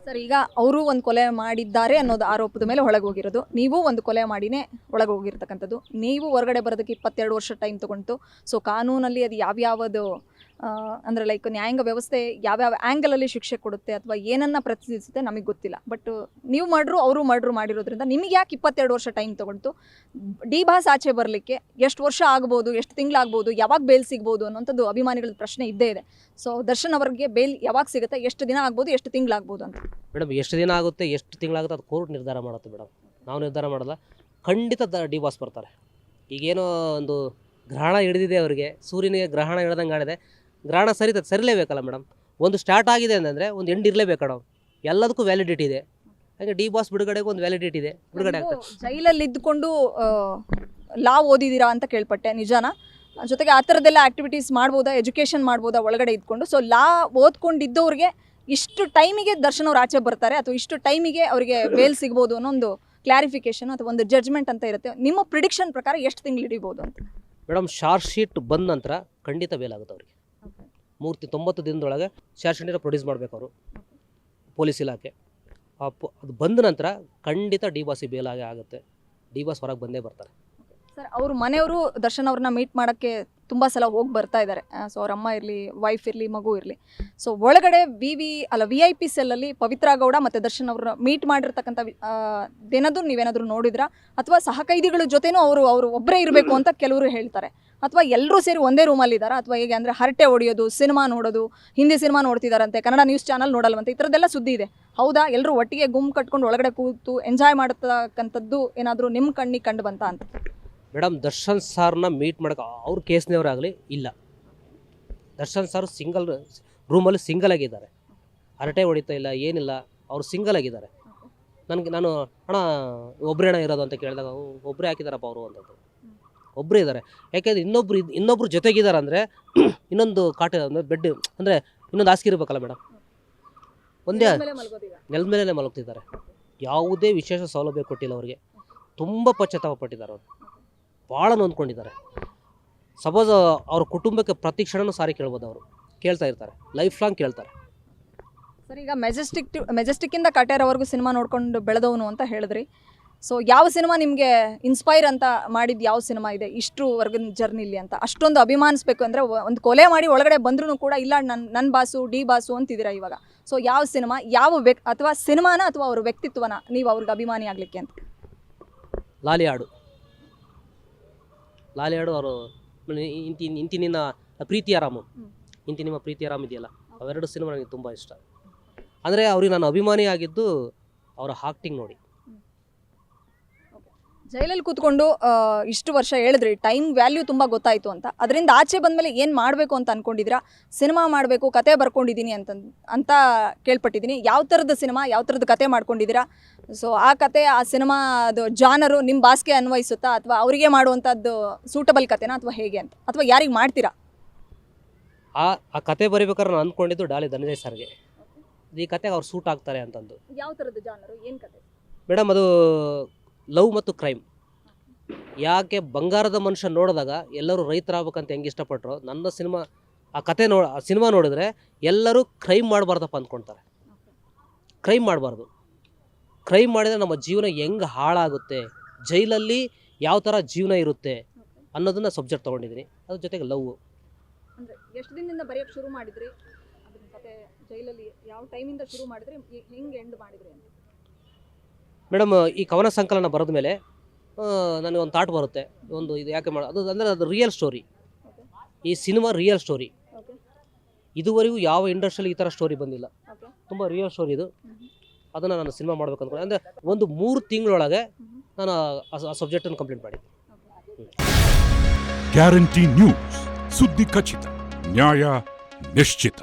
Sir, ಈಗ ಅವರು ಒಂದು ಕೊಲೆ ಮಾಡಿದ್ದಾರೆ ಅನ್ನೋದು ಆರೋಪದ ಮೇಲೆ ಒಳಗೆ ಹೋಗಿರೋದು, ನೀವು ಒಂದು ಕೊಲೆ ಮಾಡಿನೇ ಒಳಗೆ ಹೋಗಿರ್ತಕ್ಕಂಥದ್ದು. ನೀವು ಹೊರಗಡೆ ಬರೋದಕ್ಕೆ 22 ವರ್ಷ ಟೈಮ್ ತೊಗೊಂಡು. ಸೊ ಕಾನೂನಲ್ಲಿ ಅದು ಯಾವ್ಯಾವುದು ಅಂದರೆ ಲೈಕ್ ನ್ಯಾಯಾಂಗ ವ್ಯವಸ್ಥೆ ಯಾವ್ಯಾವ ಆ್ಯಂಗಲಲ್ಲಿ ಶಿಕ್ಷೆ ಕೊಡುತ್ತೆ ಅಥವಾ ಏನನ್ನ ಪ್ರತಿನಿಧಿಸುತ್ತೆ ನಮಗೆ ಗೊತ್ತಿಲ್ಲ. ಬಟ್ ನೀವು ಅವರು ಮರ್ಡ್ರು ಮಾಡಿರೋದ್ರಿಂದ ನಿಮಗೆ ಯಾಕೆ 22 ವರ್ಷ ಟೈಮ್ ತೊಗೊಂಡು? ಡಿ ಬಾಸ್ ಆಚೆ ಬರಲಿಕ್ಕೆ ಎಷ್ಟು ವರ್ಷ ಆಗ್ಬೋದು, ಎಷ್ಟು ತಿಂಗಳಾಗ್ಬೋದು, ಯಾವಾಗ ಬೇಲ್ ಸಿಗ್ಬೋದು ಅನ್ನೋಂಥದ್ದು ಅಭಿಮಾನಿಗಳ ಪ್ರಶ್ನೆ ಇದ್ದೇ ಇದೆ. ಸೊ ದರ್ಶನ್ ಅವರಿಗೆ ಬೇಲ್ ಯಾವಾಗ ಸಿಗುತ್ತೆ, ಎಷ್ಟು ದಿನ ಆಗ್ಬೋದು, ಎಷ್ಟು ತಿಂಗಳಾಗ್ಬೋದು ಅಂತ? ಮೇಡಮ್, ಎಷ್ಟು ದಿನ ಆಗುತ್ತೆ, ಎಷ್ಟು ತಿಂಗಳಾಗುತ್ತೆ ಅದು ಕೋರ್ಟ್ ನಿರ್ಧಾರ ಮಾಡುತ್ತೆ ಮೇಡಮ್. ನಾವು ನಿರ್ಧಾರ ಮಾಡಲ್ಲ. ಖಂಡಿತ ಡಿ ಬಾಸ್ ಬರ್ತಾರೆ. ಈಗೇನೋ ಒಂದು ಗ್ರಹಣ ಹಿಡಿದಿದೆ ಅವರಿಗೆ, ಸೂರ್ಯನಿಗೆ ಗ್ರಹಣ ಹಿಡ್ದಂಗೆ ಆಡಿದೆ. ಗ್ರಹಣ ಸರಿಲೇಬೇಕಲ್ಲ ಮೇಡಮ್. ಒಂದು ಸ್ಟಾರ್ಟ್ ಆಗಿದೆ ಅಂತಂದರೆ ಒಂದು ಎಂಡ್ ಇರಲೇಬೇಕು ಮೇಡಮ್. ಎಲ್ಲದಕ್ಕೂ ವ್ಯಾಲಿಡಿಟಿ ಇದೆ. ಹಾಗೆ ಡಿ ಬಾಸ್ ಬಿಡುಗಡೆಗೂ ಒಂದು ವ್ಯಾಲಿಡಿಟಿ ಇದೆ. ಬಿಡುಗಡೆ ಆಗ್ತದೆ. ಜೈಲಲ್ಲಿ ಇದ್ದುಕೊಂಡು ಲಾ ಓದಿದ್ದೀರಾ ಅಂತ ಕೇಳ್ಪಟ್ಟೆ, ನಿಜಾನ? ಜೊತೆಗೆ ಆ ಥರದ್ದೆಲ್ಲ ಆ್ಯಕ್ಟಿವಿಟೀಸ್ ಮಾಡ್ಬೋದಾ, ಎಜುಕೇಷನ್ ಮಾಡ್ಬೋದಾ ಒಳಗಡೆ ಇದ್ಕೊಂಡು? ಸೊ ಲಾ ಓದ್ಕೊಂಡಿದ್ದವ್ರಿಗೆ ಇಷ್ಟು ಟೈಮಿಗೆ ದರ್ಶನ್ ಅವ್ರು ಆಚೆ ಬರ್ತಾರೆ ಅಥವಾ ಇಷ್ಟು ಟೈಮಿಗೆ ಅವರಿಗೆ ಬೇಲ್ ಸಿಗ್ಬೋದು ಅನ್ನೋ ಒಂದು ಕ್ಲಾರಿಫಿಕೇಶನ್ ಅಥವಾ ಒಂದು ಜಡ್ಜ್ಮೆಂಟ್ ಅಂತ ಇರುತ್ತೆ. ನಿಮ್ಮ ಪ್ರಿಡಿಕ್ಷನ್ ಪ್ರಕಾರ ಎಷ್ಟು ತಿಂಗಳು ಹಿಡಿಬೋದು ಅಂತ? ಮೇಡಮ್, ಚಾರ್ಜ್ ಶೀಟ್ ಬಂದ ನಂತರ ಖಂಡಿತ ಬೇಲ್ ಆಗುತ್ತೆ ಅವರಿಗೆ. 90 ದಿನದೊಳಗೆ ಚಾರ್ಜ್ ಶೀಟನ್ನು ಪ್ರೊಡ್ಯೂಸ್ ಮಾಡಬೇಕು ಅವರು, ಪೊಲೀಸ್ ಇಲಾಖೆ. ಅದು ಬಂದ ನಂತರ ಖಂಡಿತ ಡಿ ಬಾಸಿಗೆ ಬೇಲ್ ಆಗೇ ಆಗುತ್ತೆ. ಡಿ ಬಾಸ್ ಹೊರಗೆ ಬಂದೇ ಬರ್ತಾರೆ. ಸರ್, ಅವ್ರ ಮನೆಯವರು ದರ್ಶನ್ ಅವ್ರನ್ನ ಮೀಟ್ ಮಾಡೋಕ್ಕೆ ತುಂಬ ಸಲ ಹೋಗಿ ಬರ್ತಾ ಇದ್ದಾರೆ. ಸೊ ಅವ್ರ ಅಮ್ಮ ಇರಲಿ, ವೈಫ್ ಇರಲಿ, ಮಗು ಇರಲಿ. ಸೊ ಒಳಗಡೆ VIP ಸೆಲ್ಲಲ್ಲಿ ಪವಿತ್ರ ಗೌಡ ಮತ್ತು ದರ್ಶನ್ ಅವ್ರನ್ನ ಮೀಟ್ ಮಾಡಿರ್ತಕ್ಕಂಥ ಏನಾದರೂ ನೀವೇನಾದರೂ ನೋಡಿದ್ರಾ? ಅಥವಾ ಸಹಕೈದಿಗಳ ಜೊತೆನೂ ಅವರು ಒಬ್ಬರೇ ಇರಬೇಕು ಅಂತ ಕೆಲವರು ಹೇಳ್ತಾರೆ. ಅಥವಾ ಎಲ್ಲರೂ ಸೇರಿ ಒಂದೇ ರೂಮಲ್ಲಿದ್ದಾರಾ? ಅಥವಾ ಹೇಗೆ ಅಂದರೆ ಹರಟೆ ಹೊಡೆಯೋದು, ಸಿನಿಮಾ ನೋಡೋದು, ಹಿಂದಿ ಸಿನಿಮಾ ನೋಡ್ತಿದ್ದಾರಂತೆ, ಕನ್ನಡ ನ್ಯೂಸ್ ಚಾನಲ್ ನೋಡಲ್ವಂತೆ, ಈ ಥರದ್ದೆಲ್ಲ ಸುದ್ದಿ ಇದೆ. ಹೌದಾ? ಎಲ್ಲರೂ ಒಟ್ಟಿಗೆ ಗುಂಪು ಕಟ್ಕೊಂಡು ಒಳಗಡೆ ಕೂತು ಎಂಜಾಯ್ ಮಾಡತಕ್ಕಂಥದ್ದು ಏನಾದರೂ ನಿಮ್ಮ ಕಣ್ಣಿಗೆ ಕಂಡು ಬಂತ ಅಂತ? ಮೇಡಮ್, ದರ್ಶನ್ ಸಾರ್ನ ಮೀಟ್ ಮಾಡೋಕೆ ಅವ್ರ ಕೇಸ್ನವರಾಗಲಿ ಇಲ್ಲ. ದರ್ಶನ್ ಸಾರು ಸಿಂಗಲ್ ರೂಮಲ್ಲಿ ಸಿಂಗಲ್ ಆಗಿದ್ದಾರೆ. ಹರಟೆ ಹೊಡಿತಾ ಇಲ್ಲ, ಏನಿಲ್ಲ. ಅವರು ಸಿಂಗಲ್ ಆಗಿದ್ದಾರೆ. ನಾನು ಅಣ್ಣ ಒಬ್ಬರೇ ಇರೋದು ಅಂತ ಕೇಳಿದಾಗ ಒಬ್ಬರೇ ಹಾಕಿದಾರಪ್ಪ ಅವರು ಅಂತದ್ದು. ಒಬ್ಬರೇ ಇದ್ದಾರೆ. ಯಾಕೆಂದರೆ ಇನ್ನೊಬ್ರು ಜೊತೆಗಿದ್ದಾರೆ ಅಂದರೆ ಇನ್ನೊಂದು ಕಾಟ ಬೆಡ್ ಅಂದರೆ ಇನ್ನೊಂದು ಹಾಸಿಗೆ ಇರಬೇಕಲ್ಲ ಮೇಡಮ್. ಒಂದೇ ನೆಲದ ಮೇಲೆ ಮಲಗ್ತಿದ್ದಾರೆ. ಯಾವುದೇ ವಿಶೇಷ ಸೌಲಭ್ಯ ಕೊಟ್ಟಿಲ್ಲ ಅವರಿಗೆ. ತುಂಬ ಪಶ್ಚಾತ್ತಾಪ ಪಟ್ಟಿದ್ದಾರೆ ಅವರು. ಭಾಳ ನೊಂದ್ಕೊಂಡಿದ್ದಾರೆ. ಸಪೋಸ್ ಅವ್ರ ಕುಟುಂಬಕ್ಕೆ ಪ್ರತಿ ಕ್ಷಣನೂ ಸಾರಿ ಕೇಳ್ಬೋದು. ಅವರು ಕೇಳ್ತಾ ಇರ್ತಾರೆ, ಲೈಫ್ ಲಾಂಗ್ ಕೇಳ್ತಾರೆ. ಸರ್, ಈಗ ಮೆಜೆಸ್ಟಿಕ್ಕಿಂದ ಕಟೇರವರೆಗೂ ಸಿನಿಮಾ ನೋಡ್ಕೊಂಡು ಬೆಳೆದವನು ಅಂತ ಹೇಳಿದ್ರಿ. ಸೊ ಯಾವ ಸಿನಿಮಾ ನಿಮಗೆ ಇನ್ಸ್ಪೈರ್ ಅಂತ ಮಾಡಿದ್ದು ಯಾವ ಸಿನಿಮಾ ಇದೆ ಇಷ್ಟುವರೆಗಿನ ಜರ್ನಿಲಿ ಅಂತ? ಅಷ್ಟೊಂದು ಅಭಿಮಾನಿಸ್ಬೇಕು ಅಂದರೆ ಒಂದು ಕೊಲೆ ಮಾಡಿ ಒಳಗಡೆ ಬಂದ್ರೂ ಕೂಡ ಇಲ್ಲ ನನ್ನ ಬಾಸು, ಡಿ ಬಾಸು ಅಂತಿದ್ದೀರಾ ಇವಾಗ. ಸೊ ಯಾವ ಸಿನಿಮಾ, ಅಥವಾ ಸಿನಿಮಾನ ಅಥವಾ ಅವ್ರ ವ್ಯಕ್ತಿತ್ವನ ನೀವು ಅವ್ರಿಗೆ ಅಭಿಮಾನಿ ಆಗಲಿಕ್ಕೆ ಅಂತ? ಲಾಲಿಹಾಡು ಅವರು ಇಂತಿ ನಿನ್ನ ಪ್ರೀತಿಯಾರಾಮ, ಇಂತಿ ನಿಮ್ಮ ಪ್ರೀತಿಯಾರಾಮ್ ಇದೆಯಲ್ಲ, ಅವೆರಡು ಸಿನಿಮಾ ನನಗೆ ತುಂಬ ಇಷ್ಟ. ಅಂದರೆ ಅವ್ರಿಗೆ ನಾನು ಅಭಿಮಾನಿ ಆಗಿದ್ದು ಅವರ ಆಕ್ಟಿಂಗ್ ನೋಡಿ. ಜೈಲಲ್ಲಿ ಕೂತ್ಕೊಂಡು ಇಷ್ಟು ವರ್ಷ ಹೇಳಿದ್ರಿ, ಟೈಮ್ ವ್ಯಾಲ್ಯೂ ತುಂಬ ಗೊತ್ತಾಯಿತು ಅಂತ. ಅದರಿಂದ ಆಚೆ ಬಂದಮೇಲೆ ಏನು ಮಾಡಬೇಕು ಅಂತ ಅಂದ್ಕೊಂಡಿದ್ದೀರಾ? ಸಿನಿಮಾ ಮಾಡಬೇಕು, ಕತೆ ಬರ್ಕೊಂಡಿದ್ದೀನಿ ಅಂತ ಕೇಳ್ಪಟ್ಟಿದ್ದೀನಿ. ಯಾವ ಥರದ ಸಿನಿಮಾ, ಯಾವ ಥರದ ಕತೆ ಮಾಡ್ಕೊಂಡಿದ್ದೀರಾ? ಸೊ ಆ ಕತೆ, ಆ ಸಿನಿಮಾ ಅದು ಜಾನರು ನಿಮ್ಮ ಬಾಸ್ಗೆ ಅನ್ವಯಿಸುತ್ತಾ ಅಥವಾ ಅವರಿಗೆ ಮಾಡುವಂಥದ್ದು ಸೂಟಬಲ್ ಕತೆನಾ ಅಥವಾ ಹೇಗೆ ಅಂತ? ಅಥವಾ ಯಾರಿಗೆ ಮಾಡ್ತೀರಾ? ಆ ಕತೆ ಬರೀಬೇಕಾದ್ರೆ ನಾನು ಅಂದ್ಕೊಂಡಿದ್ದು ಡಾಲಿ ಧನಂಜಯ್ ಸರ್ಗೆ ಈ ಕತೆಗೆ ಅವ್ರು ಸೂಟ್ ಆಗ್ತಾರೆ ಅಂತಂದು. ಯಾವ ಥರದ ಜಾನರು, ಏನು ಕತೆ ಮೇಡಮ್? ಅದು ಲವ್ ಮತ್ತು ಕ್ರೈಮ್. ಯಾಕೆ ಬಂಗಾರದ ಮನುಷ್ಯ ನೋಡಿದಾಗ ಎಲ್ಲರೂ ರೈತರಾಗಬೇಕಂತ ಹೆಂಗೆ ಇಷ್ಟಪಟ್ಟರು, ನನ್ನ ಸಿನಿಮಾ ಆ ಸಿನಿಮಾ ನೋಡಿದ್ರೆ ಎಲ್ಲರೂ ಕ್ರೈಮ್ ಮಾಡಬಾರ್ದಪ್ಪ ಅಂದ್ಕೊಳ್ತಾರೆ. ಕ್ರೈಮ್ ಮಾಡಬಾರ್ದು. ಕ್ರೈಮ್ ಮಾಡಿದರೆ ನಮ್ಮ ಜೀವನ ಹೆಂಗೆ ಹಾಳಾಗುತ್ತೆ, ಜೈಲಲ್ಲಿ ಯಾವ ಥರ ಜೀವನ ಇರುತ್ತೆ ಅನ್ನೋದನ್ನ ಸಬ್ಜೆಕ್ಟ್ ತೊಗೊಂಡಿದ್ದೀನಿ. ಅದ್ರ ಜೊತೆಗೆ ಲವ್. ಅಂದರೆ ಎಷ್ಟು ದಿನದಿಂದ ಬರೆಯೋಕ್ಕೆ ಶುರು ಮಾಡಿದ್ರಿ ಅದನ್ನ ಕತೆ? ಜೈಲಲ್ಲಿ ಯಾವ ಟೈಮಿಂದ ಶುರು ಮಾಡಿದ್ರಿ, ಹೆಂಗೆ ಎಂಡ್ ಮಾಡಿದ್ರಿ ಅಂತ? ಮೇಡಮ್, ಈ ಕವನ ಸಂಕಲನ ಬರೆದ ಮೇಲೆ ನನಗೆ ಒಂದು ಥಾಟ್ ಬರುತ್ತೆ. ಇದು ಯಾಕೆ ಅದು ರಿಯಲ್ ಸ್ಟೋರಿ. ಈ ಸಿನಿಮಾ ರಿಯಲ್ ಸ್ಟೋರಿ. ಇದುವರೆಗೂ ಯಾವ ಇಂಡಸ್ಟ್ರಿಯಲ್ಲಿ ಈ ಥರ ಸ್ಟೋರಿ ಬಂದಿಲ್ಲ. ತುಂಬ ರಿಯಲ್ ಸ್ಟೋರಿ ಇದು. ಅದನ್ನು ನಾನು ಸಿನಿಮಾ ಮಾಡ್ಬೇಕು ಅಂದ್ಕೊಂಡು ಅಂದರೆ ಒಂದು 3 ತಿಂಗಳೊಳಗೆ ನಾನು ಆ ಸಬ್ಜೆಕ್ಟನ್ನು ಕಂಪ್ಲೀಟ್ ಮಾಡಿದ್ದೆ. ಗ್ಯಾರಂಟಿ ನ್ಯೂಸ್, ಸುದ್ದಿ ಖಚಿತ, ನ್ಯಾಯ ನಿಶ್ಚಿತ.